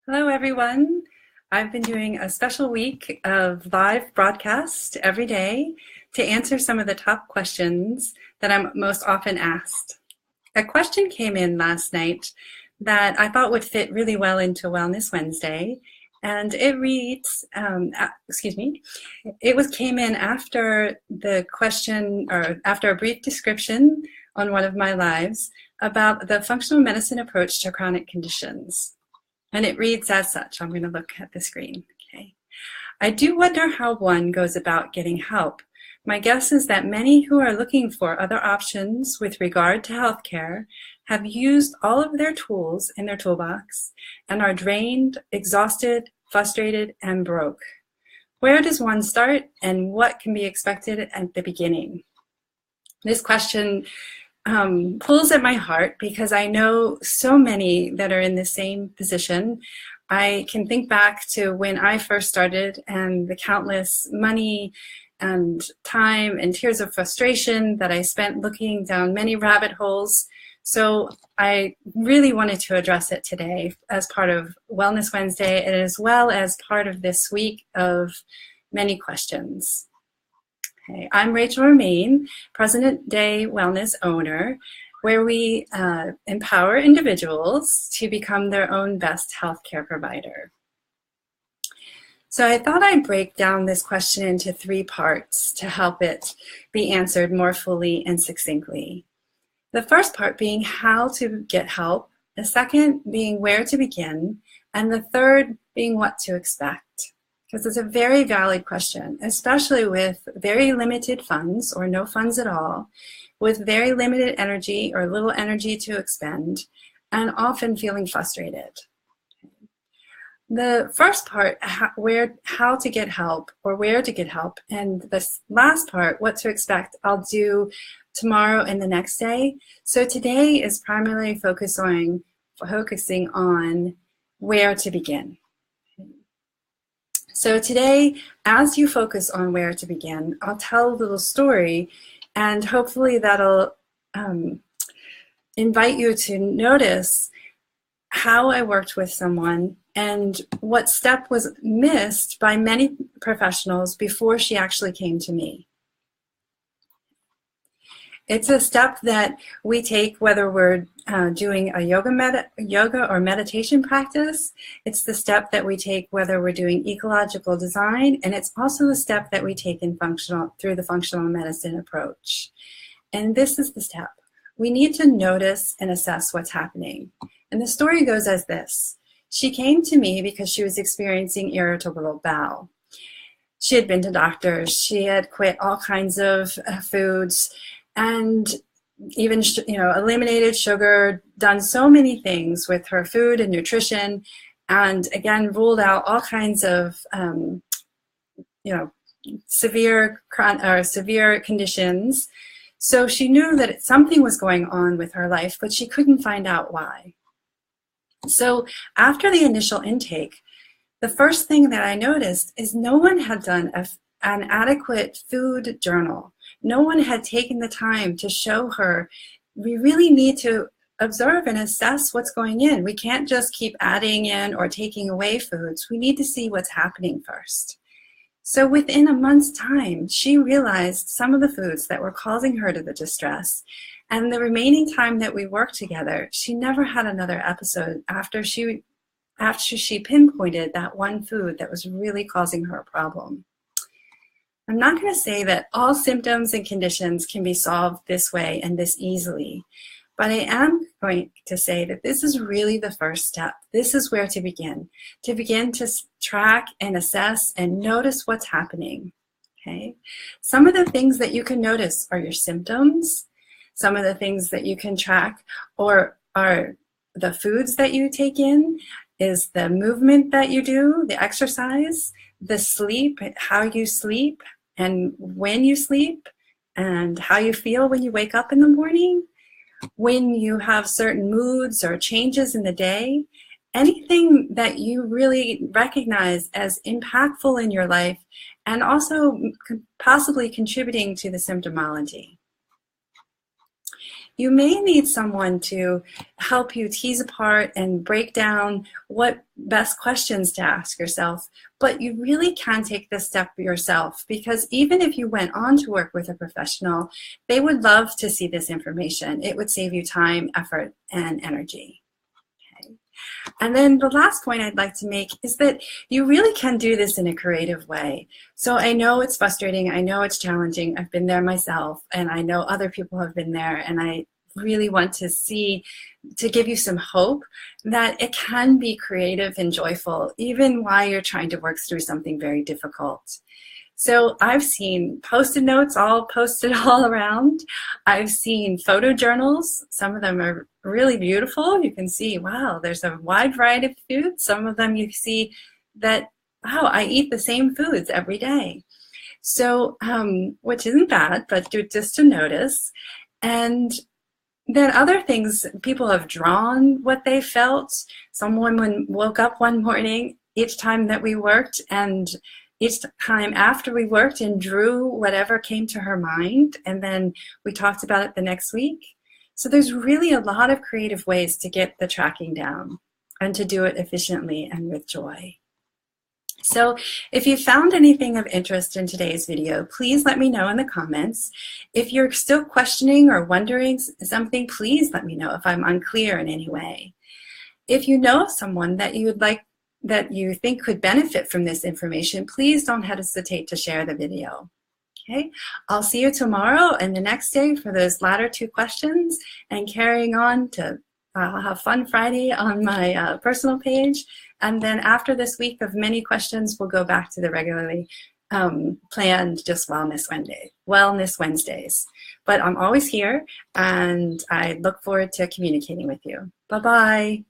Hello, everyone. I've been doing a special week of live broadcast every day to answer some of the top questions that I'm most often asked. A question came in last night that I thought would fit really well into Wellness Wednesday, and it reads, came in after the question or after a brief description on one of my lives about the functional medicine approach to chronic conditions. And it reads as such. I'm going to look at the screen. Okay. I do wonder how one goes about getting help. My guess is that many who are looking for other options with regard to healthcare have used all of their tools in their toolbox and are drained, exhausted, frustrated, and broke. Where does one start, and what can be expected at the beginning? This question pulls at my heart because I know so many that are in the same position. I can think back to when I first started and the countless money and time and tears of frustration that I spent looking down many rabbit holes. So I really wanted to address it today as part of Wellness Wednesday and as well as part of this week of many questions. Okay. I'm Rachel Romaine, Present Day Wellness owner, where we empower individuals to become their own best healthcare provider. So I thought I'd break down this question into 3 parts to help it be answered more fully and succinctly. The first part being how to get help, the second being where to begin, and the third being what to expect. Because it's a very valid question, especially with very limited funds or no funds at all, with very limited energy or little energy to expend, and often feeling frustrated. The first part, how to get help or where to get help, and the last part, what to expect, I'll do tomorrow and the next day. So today is primarily focusing on where to begin. So today, as you focus on where to begin, I'll tell a little story, and hopefully that'll invite you to notice how I worked with someone and what step was missed by many professionals before she actually came to me. It's a step that we take whether we're doing a yoga or meditation practice. It's the step that we take whether we're doing ecological design, and it's also a step that we take through the functional medicine approach. And this is the step. We need to notice and assess what's happening. And the story goes as this. She came to me because she was experiencing irritable bowel. She had been to doctors. She had quit all kinds of foods, and even eliminated sugar, done so many things with her food and nutrition, and again ruled out all kinds of severe conditions. So she knew that something was going on with her life, but she couldn't find out why. So after the initial intake, the first thing that I noticed is no one had done an adequate food journal. No one had taken the time to show her we really need to observe and assess what's going in. We can't just keep adding in or taking away foods. We need to see what's happening first. So within a month's time, she realized some of the foods that were causing her to the distress. And the remaining time that we worked together, she never had another episode after she pinpointed that one food that was really causing her a problem. I'm not going to say that all symptoms and conditions can be solved this way and this easily, but I am going to say that this is really the first step. This is where to begin to track and assess and notice what's happening. Okay? Some of the things that you can notice are your symptoms. Some of the things that you can track or are the foods that you take in, is the movement that you do, the exercise, the sleep, how you sleep, and when you sleep, and how you feel when you wake up in the morning, when you have certain moods or changes in the day, anything that you really recognize as impactful in your life and also possibly contributing to the symptomology. you may need someone to help you tease apart and break down what best questions to ask yourself. But you really can take this step yourself, because even if you went on to work with a professional, they would love to see this information. It would save you time, effort, and energy. And then the last point I'd like to make is that you really can do this in a creative way. So I know it's frustrating, I know it's challenging, I've been there myself, and I know other people have been there, and I really want to give you some hope that it can be creative and joyful even while you're trying to work through something very difficult. So I've seen Post-it notes all posted all around. I've seen photo journals. Some of them are really beautiful. You can see, wow, there's a wide variety of foods. Some of them you see that, wow, I eat the same foods every day. So, which isn't bad, but just to notice. And then other things, people have drawn what they felt. Someone woke up one morning each time that we worked, and each time after we worked, and drew whatever came to her mind, and then we talked about it the next week. So there's really a lot of creative ways to get the tracking down and to do it efficiently and with joy. So if you found anything of interest in today's video, please let me know in the comments. If you're still questioning or wondering something, please let me know if I'm unclear in any way. If you know of someone that you think could benefit from this information, please don't hesitate to share the video. Okay, I'll see you tomorrow and the next day for those latter two questions, and carrying on to have Fun Friday on my personal page. And then after this week of many questions, we'll go back to the regularly planned just Wellness Wednesdays. But I'm always here, and I look forward to communicating with you. Bye-bye.